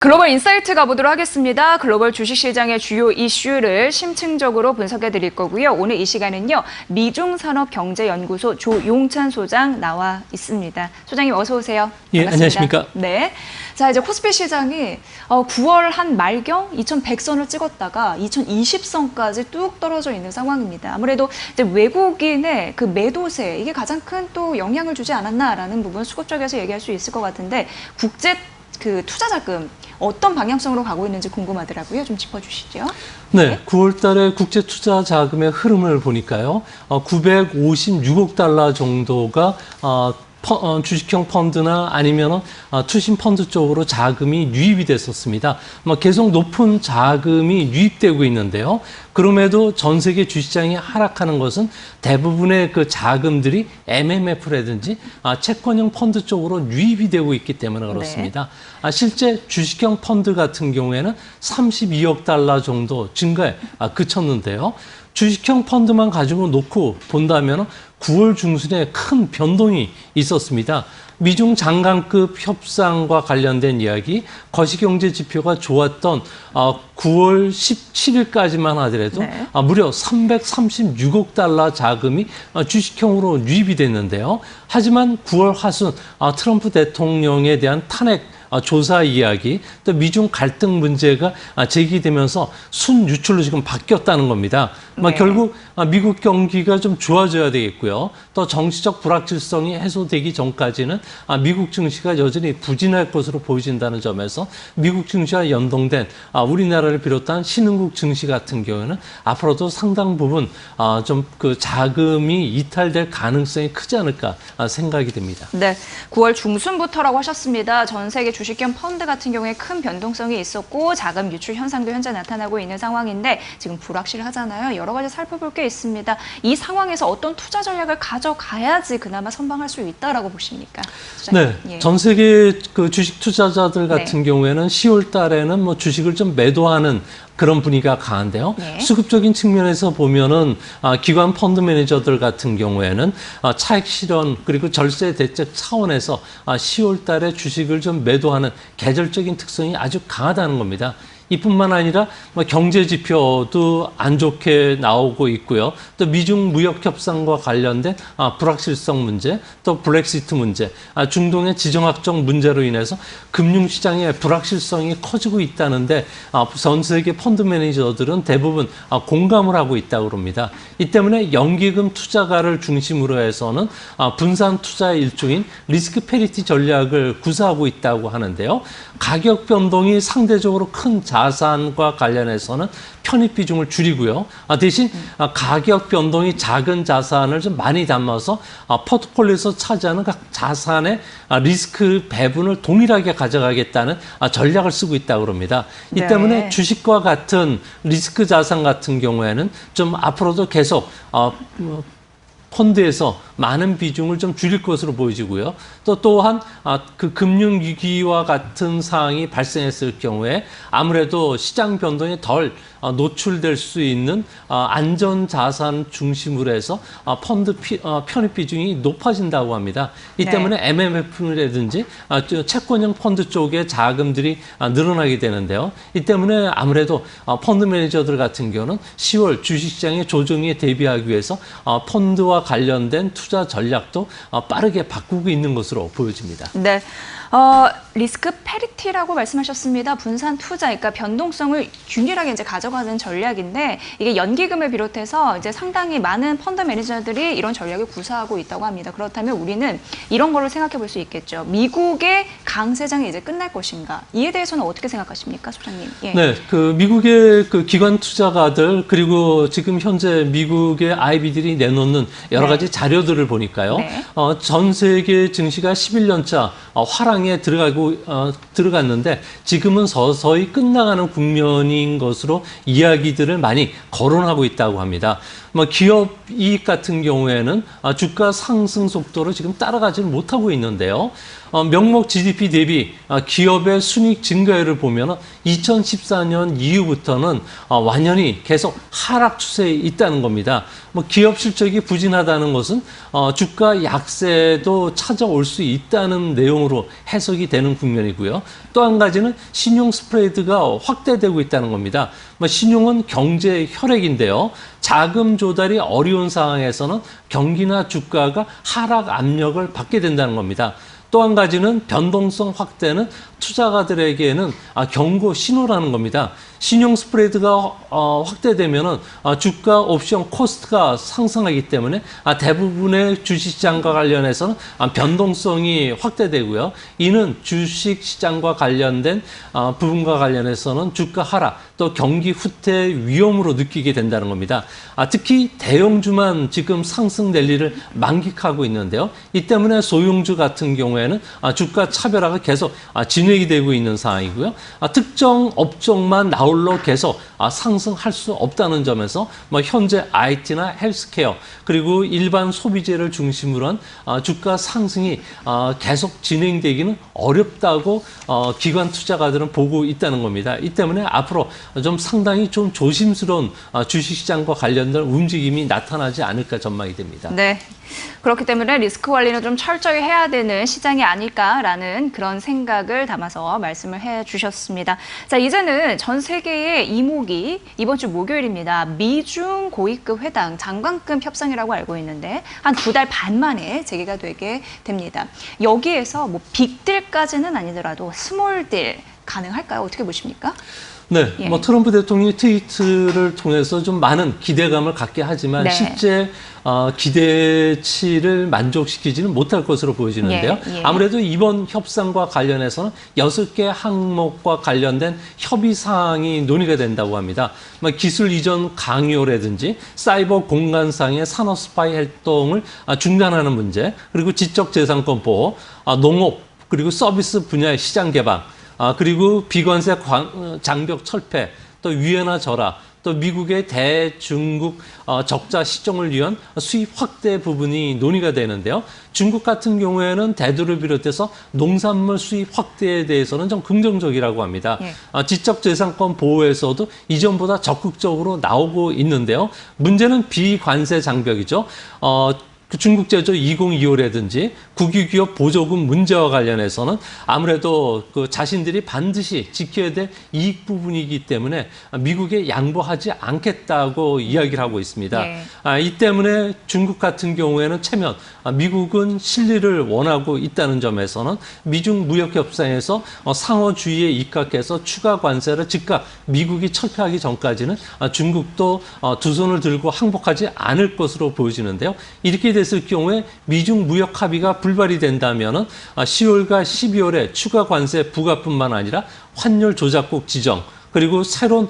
글로벌 인사이트 가보도록 하겠습니다. 글로벌 주식시장의 주요 이슈를 심층적으로 분석해 드릴 거고요. 오늘 이 시간은요. 미중산업경제연구소 조용찬 소장 나와 있습니다. 소장님 어서 오세요. 예, 반갑습니다. 안녕하십니까. 네. 자, 이제 코스피 시장이 9월 한 말경 2100선을 찍었다가 2020선까지 뚝 떨어져 있는 상황입니다. 아무래도 이제 외국인의 그 매도세 이게 가장 큰 또 영향을 주지 않았나라는 부분 수급 쪽에서 얘기할 수 있을 것 같은데 국제 그 투자 자금 어떤 방향성으로 가고 있는지 궁금하더라고요. 좀 짚어주시죠. 네, 9월 달에 국제 투자 자금의 흐름을 보니까요. 956억 달러 정도가 주식형 펀드나 아니면 투신 펀드 쪽으로 자금이 유입이 됐었습니다. 계속 높은 자금이 유입되고 있는데요. 그럼에도 전 세계 주식시장이 하락하는 것은 대부분의 그 자금들이 MMF라든지 채권형 펀드 쪽으로 유입이 되고 있기 때문에 그렇습니다. 네. 실제 주식형 펀드 같은 경우에는 32억 달러 정도 증가에 그쳤는데요. 주식형 펀드만 가지고 놓고 본다면 9월 중순에 큰 변동이 있었습니다. 미중 장관급 협상과 관련된 이야기, 거시경제 지표가 좋았던 9월 17일까지만 하더라도 네. 무려 336억 달러 자금이 주식형으로 유입이 됐는데요. 하지만 9월 하순 트럼프 대통령에 대한 탄핵 조사 이야기, 또 미중 갈등 문제가 제기되면서 순유출로 지금 바뀌었다는 겁니다. 네. 결국 미국 경기가 좀 좋아져야 되겠고요. 또 정치적 불확실성이 해소되기 전까지는 미국 증시가 여전히 부진할 것으로 보여진다는 점에서 미국 증시와 연동된 우리나라를 비롯한 신흥국 증시 같은 경우에는 앞으로도 상당 부분 좀 그 자금이 이탈될 가능성이 크지 않을까 생각이 됩니다. 네, 9월 중순부터라고 하셨습니다. 전 세계 주식형 펀드 같은 경우에 큰 변동성이 있었고 자금 유출 현상도 현재 나타나고 있는 상황인데 지금 불확실하잖아요. 여러 가지 살펴볼 게 있습니다. 이 상황에서 어떤 투자 전략을 가져가야지 그나마 선방할 수 있다라고 보십니까? 네, 예. 전 세계 그 주식 투자자들 같은 경우에는 10월 달에는 뭐 주식을 좀 매도하는 그런 분위기가 강한데요. 네. 수급적인 측면에서 보면은 기관 펀드 매니저들 같은 경우에는 차익 실현 그리고 절세 대책 차원에서 10월 달에 주식을 좀 매도하는 계절적인 특성이 아주 강하다는 겁니다. 이뿐만 아니라 경제 지표도 안 좋게 나오고 있고요. 또 미중 무역 협상과 관련된 불확실성 문제, 또 브렉시트 문제, 중동의 지정학적 문제로 인해서 금융시장의 불확실성이 커지고 있다는데 전 세계 펀드 매니저들은 대부분 공감을 하고 있다고 합니다. 이 때문에 연기금 투자가를 중심으로 해서는 분산 투자의 일종인 리스크 패리티 전략을 구사하고 있다고 하는데요. 가격 변동이 상대적으로 큰 자산과 관련해서는 편입 비중을 줄이고요. 대신 가격 변동이 작은 자산을 좀 많이 담아서 포트폴리오에서 차지하는 각 자산의 리스크 배분을 동일하게 가져가겠다는 전략을 쓰고 있다고 합니다. 이 때문에 주식과 같은 리스크 자산 같은 경우에는 좀 앞으로도 계속 펀드에서 많은 비중을 좀 줄일 것으로 보여지고요. 또한 그 금융위기와 같은 상황이 발생했을 경우에 아무래도 시장 변동에 덜 노출될 수 있는 안전자산 중심으로 해서 펀드 편입 비중이 높아진다고 합니다. 이 때문에 MMF라든지 채권형 펀드 쪽에 자금들이 늘어나게 되는데요. 이 때문에 아무래도 펀드 매니저들 같은 경우는 10월 주식시장의 조정에 대비하기 위해서 펀드와 관련된 투자 전략도 빠르게 바꾸고 있는 것으로 보여집니다. 네. 리스크 패리티라고 말씀하셨습니다. 분산 투자, 그러니까 변동성을 균일하게 이제 가져가는 전략인데 이게 연기금을 비롯해서 이제 상당히 많은 펀드 매니저들이 이런 전략을 구사하고 있다고 합니다. 그렇다면 우리는 이런 걸로 생각해 볼 수 있겠죠. 미국의 강세장이 이제 끝날 것인가? 이에 대해서는 어떻게 생각하십니까, 소장님? 예. 네, 그 미국의 그 기관 투자가들 그리고 지금 현재 미국의 IB들이 내놓는 여러 가지 자료들을 보니까요. 전 세계 증시가 11년차 화랑에 들어갔는데 지금은 서서히 끝나가는 국면인 것으로 이야기들을 많이 거론하고 있다고 합니다. 기업 이익 같은 경우에는 주가 상승 속도를 지금 따라가지는 못하고 있는데요. 명목 GDP 대비 기업의 순이익 증가율을 보면 2014년 이후부터는 완연히 계속 하락 추세에 있다는 겁니다. 뭐 기업 실적이 부진하다는 것은 주가 약세도 찾아올 수 있다는 내용으로 해석이 되는 국면이고요. 또 한 가지는 신용 스프레드가 확대되고 있다는 겁니다. 신용은 경제 혈액인데요. 자금 조달이 어려운 상황에서는 경기나 주가가 하락 압력을 받게 된다는 겁니다. 또 한 가지는 변동성 확대는 투자가들에게는 경고 신호라는 겁니다. 신용 스프레드가 확대되면은 주가 옵션 코스트가 상승하기 때문에 대부분의 주식시장과 관련해서는 변동성이 확대되고요. 이는 주식시장과 관련된 부분과 관련해서는 주가 하락 또 경기 후퇴 위험으로 느끼게 된다는 겁니다. 특히 대형주만 지금 상승 랠리를 만끽하고 있는데요. 이 때문에 소형주 같은 경우에는 주가 차별화가 계속 진행이 되고 있는 상황이고요. 특정 업종만 나홀로 계속 상승할 수 없다는 점에서 현재 IT나 헬스케어 그리고 일반 소비재를 중심으로 한 주가 상승이 계속 진행되기는 어렵다고 기관 투자가들은 보고 있다는 겁니다. 이 때문에 앞으로 좀 상당히 좀 조심스러운 주식시장과 관련된 움직임이 나타나지 않을까 전망이 됩니다. 네. 그렇기 때문에 리스크 관리는 좀 철저히 해야 되는 시장이 아닐까라는 그런 생각을 담아서 말씀을 해주셨습니다. 자, 이제는 전 세계의 이목이 이번 주 목요일입니다. 미중 고위급 회담 장관급 협상이라고 알고 있는데 한 2달 반 만에 재개가 되게 됩니다. 여기에서 뭐 빅딜까지는 아니더라도 스몰딜 가능할까요? 어떻게 보십니까? 네, 예. 트럼프 대통령이 트위트를 통해서 좀 많은 기대감을 갖게 하지만 네. 실제 기대치를 만족시키지는 못할 것으로 보여지는데요. 예. 아무래도 이번 협상과 관련해서는 6개 항목과 관련된 협의 사항이 논의가 된다고 합니다. 기술 이전 강요라든지 사이버 공간상의 산업 스파이 활동을 중단하는 문제, 그리고 지적재산권 보호, 농업, 그리고 서비스 분야의 시장 개방, 그리고 비관세 장벽 철폐, 또 위안화 절하, 또 미국의 대중국 적자 시정을 위한 수입 확대 부분이 논의가 되는데요. 중국 같은 경우에는 대두를 비롯해서 농산물 수입 확대에 대해서는 좀 긍정적이라고 합니다. 예. 지적재산권 보호에서도 이전보다 적극적으로 나오고 있는데요. 문제는 비관세 장벽이죠. 중국 제조 2025라든지 국유기업 보조금 문제와 관련해서는 아무래도 자신들이 반드시 지켜야 될 이익 부분이기 때문에 미국에 양보하지 않겠다고 이야기를 하고 있습니다. 네. 이 때문에 중국 같은 경우에는 체면, 미국은 실리를 원하고 있다는 점에서는 미중 무역 협상에서 상호주의에 입각해서 추가 관세를 즉각 미국이 철폐하기 전까지는 중국도 두 손을 들고 항복하지 않을 것으로 보여지는데요. 이렇게 됐을 경우에 미중 무역 합의가 불발이 된다면은 10월과 12월에 추가 관세 부과뿐만 아니라 환율 조작국 지정, 그리고 새로운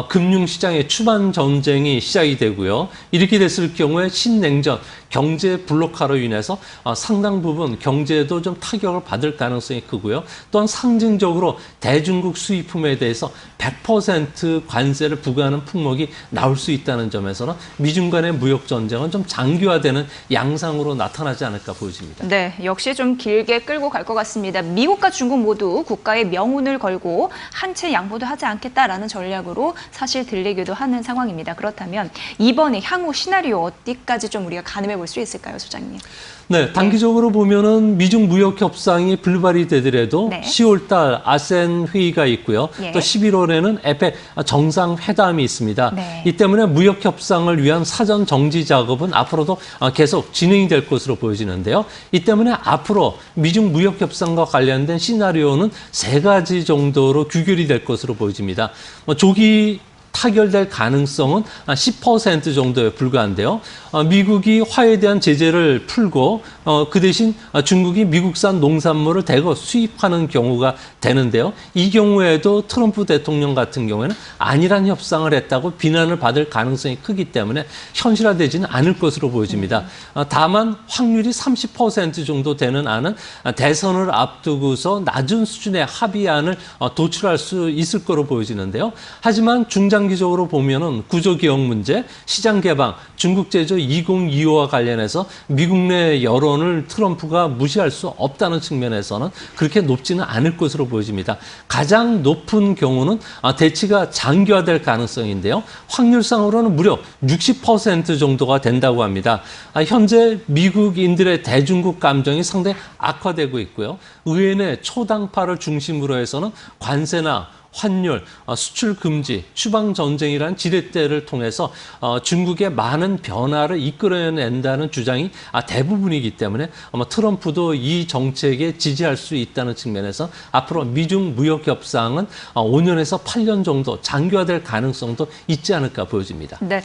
금융시장의 추반 전쟁이 시작이 되고요. 이렇게 됐을 경우에 신냉전, 경제 블록화로 인해서 상당 부분 경제에도 좀 타격을 받을 가능성이 크고요. 또한 상징적으로 대중국 수입품에 대해서 100% 관세를 부과하는 품목이 나올 수 있다는 점에서는 미중 간의 무역 전쟁은 좀 장기화되는 양상으로 나타나지 않을까 보여집니다. 네, 역시 좀 길게 끌고 갈 것 같습니다. 미국과 중국 모두 국가의 명운을 걸고 한 채 양보도 하지 않겠다라는 전략으로 사실 들리기도 하는 상황입니다. 그렇다면 이번에 향후 시나리오 어디까지 좀 우리가 가늠해 볼 수 있을까요, 소장님? 네, 단기적으로 보면은 미중 무역 협상이 불발이 되더라도 네. 10월 달 아세안 회의가 있고요. 예. 또 11월에는 에펙 정상회담이 있습니다. 네. 이 때문에 무역 협상을 위한 사전 정지 작업은 앞으로도 계속 진행이 될 것으로 보여지는데요. 이 때문에 앞으로 미중 무역 협상과 관련된 시나리오는 3가지 정도로 규결이 될 것으로 보여집니다. 조기 타결될 가능성은 10% 정도에 불과한데요. 미국이 화에 대한 제재를 풀고 그 대신 중국이 미국산 농산물을 대거 수입하는 경우가 되는데요. 이 경우에도 트럼프 대통령 같은 경우에는 안일한 협상을 했다고 비난을 받을 가능성이 크기 때문에 현실화되지는 않을 것으로 보여집니다. 다만 확률이 30% 정도 되는 안은 대선을 앞두고서 낮은 수준의 합의안을 도출할 수 있을 거로 보여지는데요. 하지만 중장 중장기적으로 보면은 구조개혁 문제, 시장 개방, 중국 제조 2025와 관련해서 미국 내 여론을 트럼프가 무시할 수 없다는 측면에서는 그렇게 높지는 않을 것으로 보여집니다. 가장 높은 경우는 대치가 장기화될 가능성인데요. 확률상으로는 무려 60% 정도가 된다고 합니다. 현재 미국인들의 대중국 감정이 상당히 악화되고 있고요. 의회 내 초당파를 중심으로 해서는 관세나 환율, 수출 금지, 추방 전쟁이라는 지렛대를 통해서 중국의 많은 변화를 이끌어낸다는 주장이 대부분이기 때문에 아마 트럼프도 이 정책에 지지할 수 있다는 측면에서 앞으로 미중 무역 협상은 5년에서 8년 정도 장기화될 가능성도 있지 않을까 보여집니다. 네.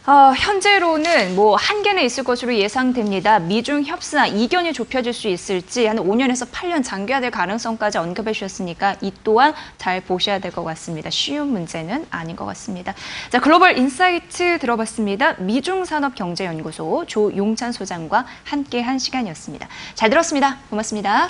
현재로는 뭐 한계는 있을 것으로 예상됩니다. 미중 협상 이견이 좁혀질 수 있을지 한 5년에서 8년 장기화될 가능성까지 언급해 주셨으니까 이 또한 잘 보셔야 될 것 같습니다. 쉬운 문제는 아닌 것 같습니다. 자, 글로벌 인사이트 들어봤습니다. 미중산업경제연구소 조용찬 소장과 함께한 시간이었습니다. 잘 들었습니다. 고맙습니다.